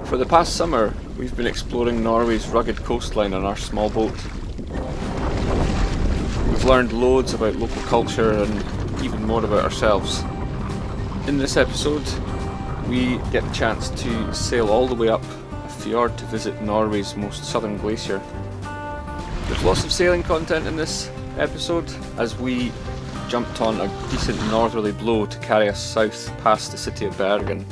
For the past summer, we've been exploring Norway's rugged coastline on our small boat. We've learned loads about local culture and even more about ourselves. In this episode, we get the chance to sail all the way up a fjord to visit Norway's most southern glacier. There's lots of sailing content in this episode as we jumped on a decent northerly blow to carry us south past the city of Bergen.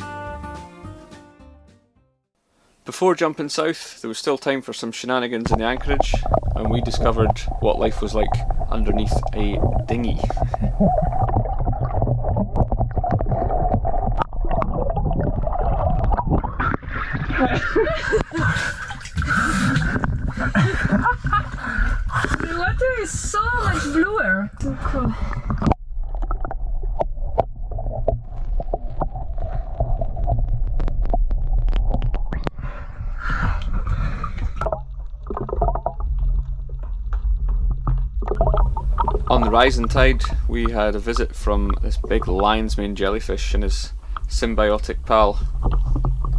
Before jumping south, there was still time for some shenanigans in the anchorage, and we discovered what life was like underneath a dinghy. The water is so much bluer. So cool. On the rising tide, we had a visit from this big lion's mane jellyfish and his symbiotic pal.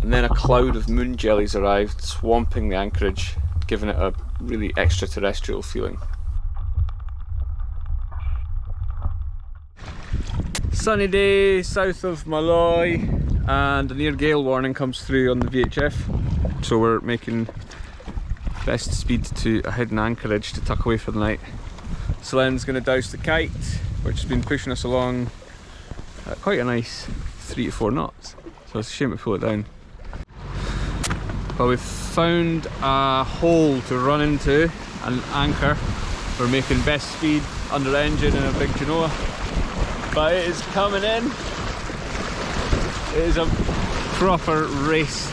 And then a cloud of moon jellies arrived, swamping the anchorage, giving it a really extraterrestrial feeling. Sunny day south of Malloy, and a near gale warning comes through on the VHF. So we're making best speed to a hidden anchorage to tuck away for the night. Selen's going to douse the kite, which has been pushing us along at quite a nice 3 to 4 knots. So it's a shame to pull it down. But we've found a hole to run into, an anchor. We're making best speed under engine in a big Genoa. But it is coming in. It is a proper race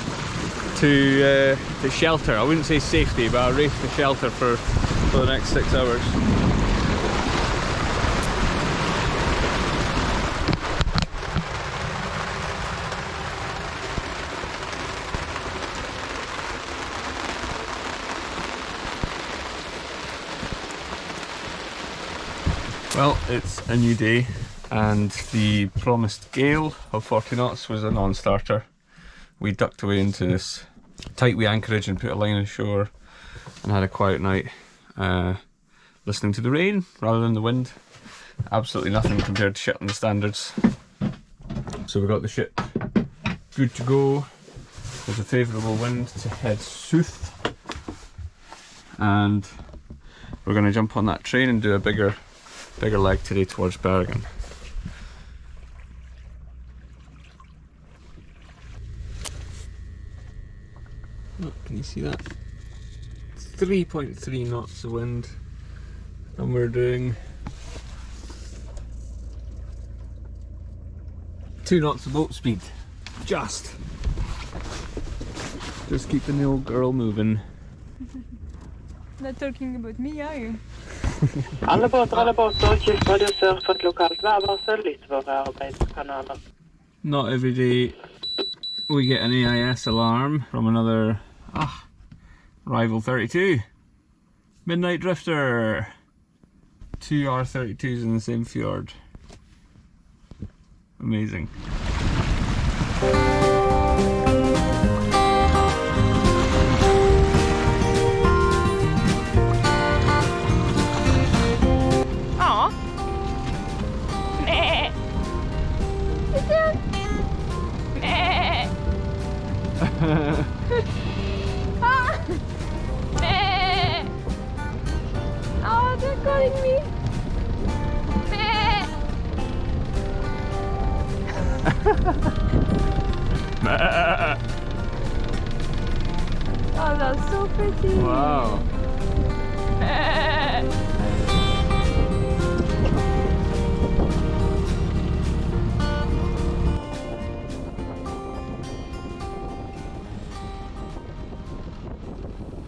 to shelter. I wouldn't say safety, but a race to shelter for the next 6 hours. Well, it's a new day, and the promised gale of 40 knots was a non-starter. We ducked away into this tight wee anchorage and put a line ashore and had a quiet night, listening to the rain rather than the wind. Absolutely nothing compared to Shetland standards. So we got the ship good to go. There's a favourable wind to head south, and we're going to jump on that train and do a bigger leg today towards Bergen. Oh, can you see that? 3.3 knots of wind, and we're doing 2 knots of boat speed. Just keeping the old girl moving. Not talking about me, are you? Alle båter, kystråd sør for et lokalt værvarsel, lytt våre arbeidskanaler. Not every day we get an AIS alarm from another rival 32. Midnight Drifter. 2 R32s in the same fjord. Amazing. Oh, they're calling me. Oh, that's so pretty. Wow.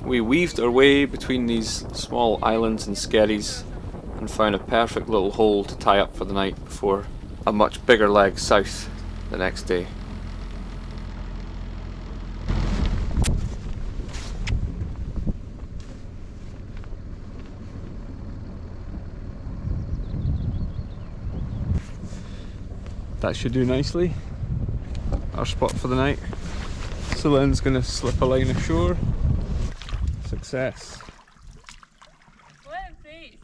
We weaved our way between these small islands and skerries and found a perfect little hole to tie up for the night before a much bigger leg south the next day. That should do nicely. Our spot for the night. Celine's gonna slip a line ashore. Success. What a place!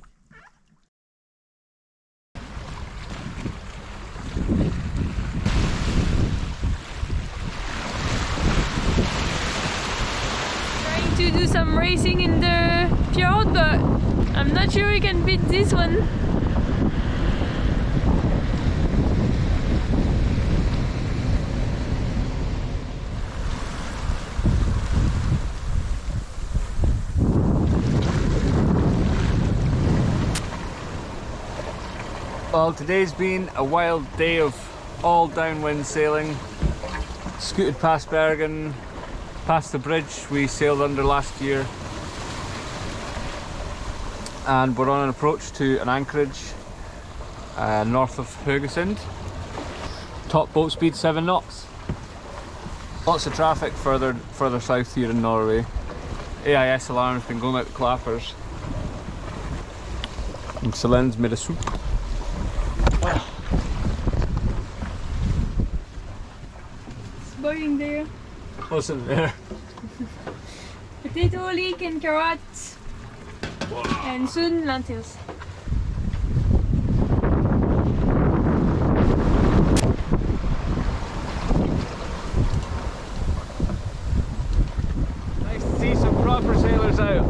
Trying to do some racing in the fjord, but I'm not sure we can beat this one. Well, today's been a wild day of all downwind sailing. Scooted past Bergen, past the bridge we sailed under last year, and we're on an approach to an anchorage north of Haugesund. Top boat speed 7 knots. Lots of traffic further south here in Norway. AIS alarm's been going out the clappers. And Celine's made a soup. Boiling there. What's in there? Potato, leek and carrots. Wow. And soon lentils. Nice to see some proper sailors out.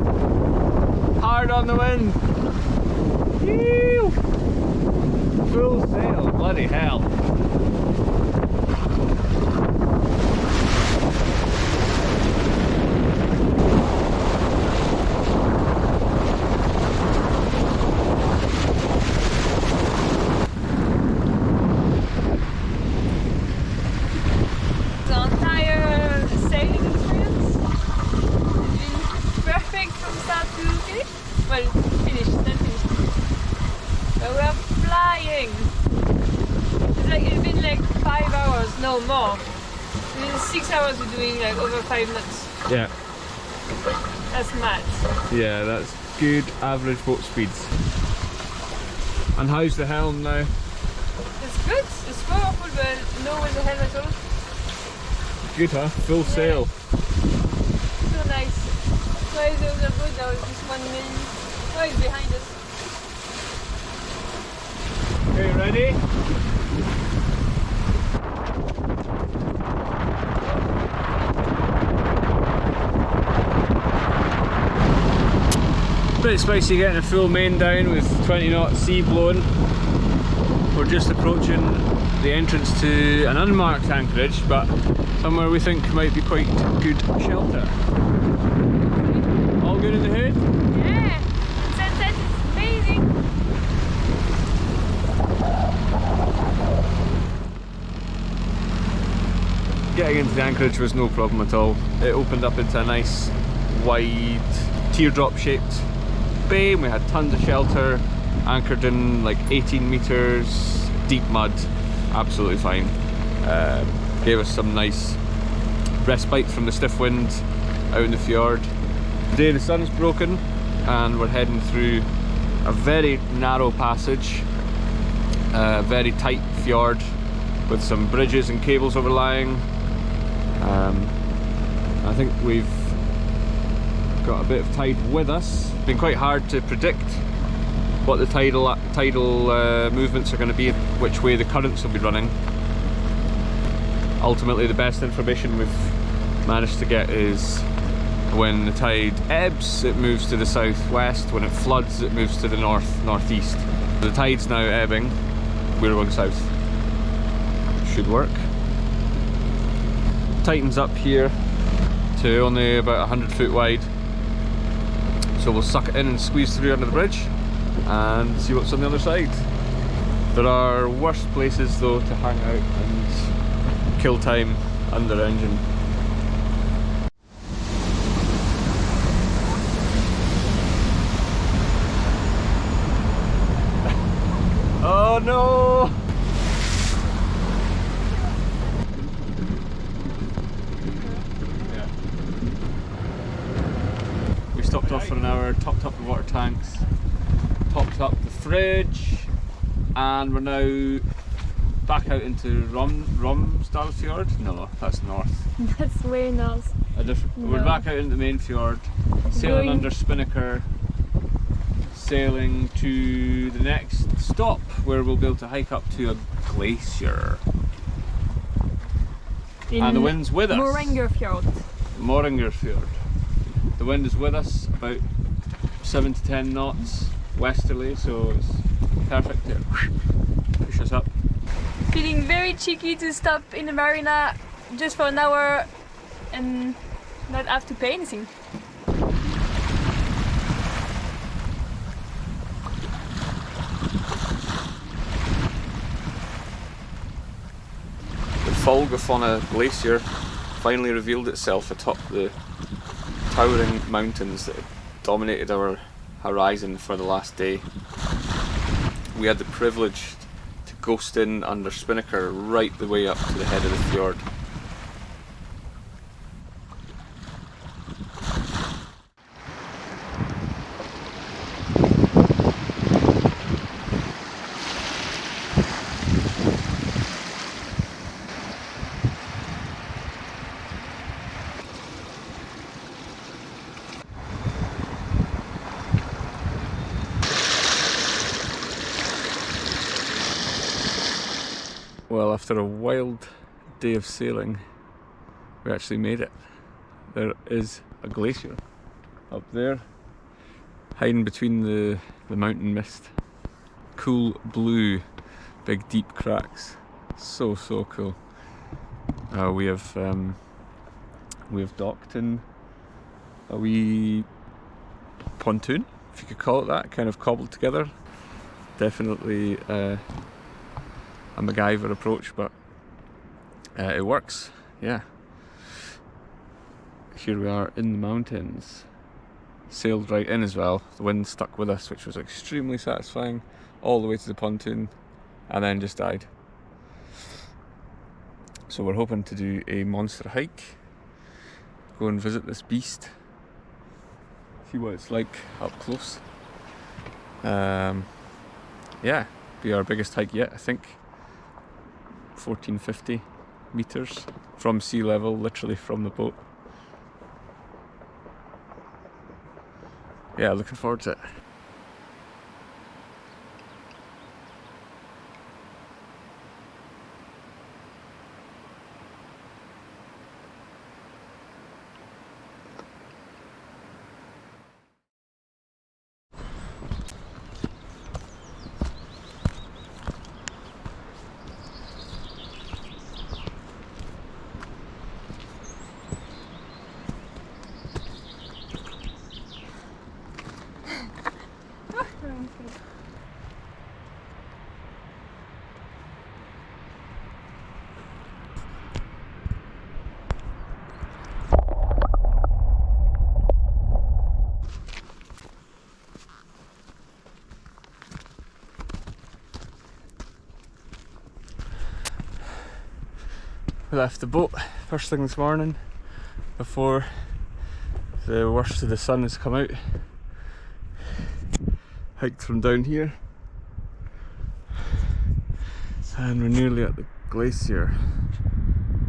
Hard on the wind. Ew. Full sail, bloody hell. Well, finished, not finished. But we're flying. It's been like 5 hours, no more. In 6 hours we're doing like over 5 knots. Yeah. That's mad. Yeah, that's good average boat speeds. And how's the helm now? It's good, it's powerful, but no with the helm at all. Good, huh? Full sail. So nice. So is the other boat, there was this one main. Oh, it's behind us. Okay, ready? Pretty spicy getting a full main down with 20 knot sea blowing. We're just approaching the entrance to an unmarked anchorage, but somewhere we think might be quite good shelter. All good in the hood? Yeah, the sunset is amazing. Getting into the anchorage was no problem at all. It opened up into a nice, wide, teardrop shaped bay. We had tons of shelter, anchored in like 18 meters, deep mud, absolutely fine. Gave us some nice respite from the stiff wind out in the fjord. Today the sun's broken and we're heading through a very narrow passage, a very tight fjord with some bridges and cables overlying. I think we've got a bit of tide with us. It's been quite hard to predict what the tidal movements are going to be, which way the currents will be running. Ultimately the best information we've managed to get is when the tide ebbs it moves to the southwest, when it floods it moves to the northeast. The tide's now ebbing, we're going south. Should work. Tightens up here to only about 100 foot wide, so we'll suck it in and squeeze through under the bridge and see what's on the other side. There are worse places though to hang out and kill time under engine. Oh no! Yeah. We stopped off for an hour, topped up the water tanks, topped up the fridge, and we're now back out into Romsdalsfjord. No, that's north. That's way nice. We're back out in the main fjord, sailing under spinnaker, sailing to the next stop where we'll be able to hike up to a glacier. And the wind's with us. Fjord. Fjord. The wind is with us, about 7 to 10 knots westerly, so it's perfect to push us up. Feeling very cheeky to stop in the marina just for an hour and not have to pay anything. The Folgafonna glacier finally revealed itself atop the towering mountains that dominated our horizon for the last day. We had the privilege to ghost in under spinnaker right the way up to the head of the fjord. Well, after a wild day of sailing, we actually made it. There is a glacier up there, hiding between the mountain mist. Cool blue, big deep cracks. So cool. We have docked in a wee pontoon, if you could call it that, kind of cobbled together. Definitely a MacGyver approach, but it works, yeah. Here we are in the mountains. Sailed right in as well. The wind stuck with us, which was extremely satisfying, all the way to the pontoon, and then just died. So we're hoping to do a monster hike, go and visit this beast, see what it's like up close. Yeah, be our biggest hike yet, I think. 1450 meters from sea level, literally from the boat. Yeah, looking forward to it. We left the boat first thing this morning before the worst of the sun has come out. Hiked from down here and we're nearly at the glacier.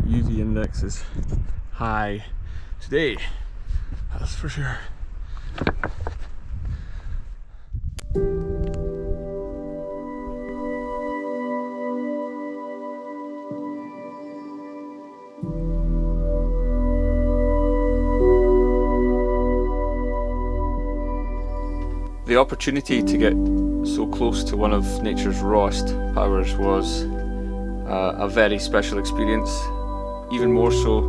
UV index is high today, that's for sure. The opportunity to get so close to one of nature's rawest powers was a very special experience, even more so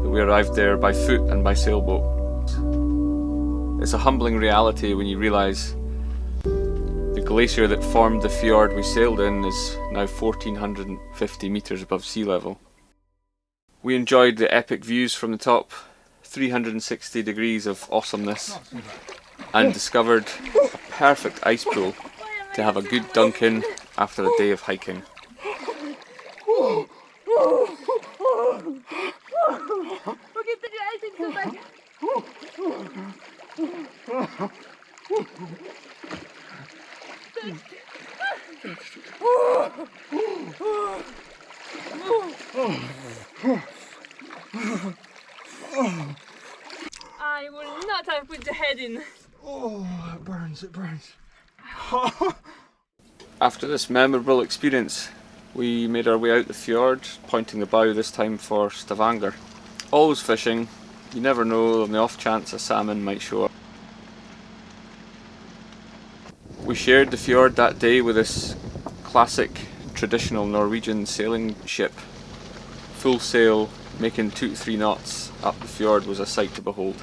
that we arrived there by foot and by sailboat. It's a humbling reality when you realise the glacier that formed the fjord we sailed in is now 1450 metres above sea level. We enjoyed the epic views from the top, 360 degrees of awesomeness, and discovered a perfect ice pool to have a good dunk in after a day of hiking. I will not have put the head in. Oh, it burns, it burns. After this memorable experience, we made our way out the fjord, pointing the bow this time for Stavanger. Always fishing, you never know, on the off chance a salmon might show up. We shared the fjord that day with this classic traditional Norwegian sailing ship. Full sail, making 2 to 3 knots up the fjord was a sight to behold.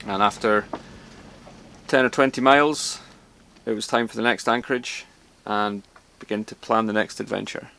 And after 10 or 20 miles, it was time for the next anchorage and begin to plan the next adventure.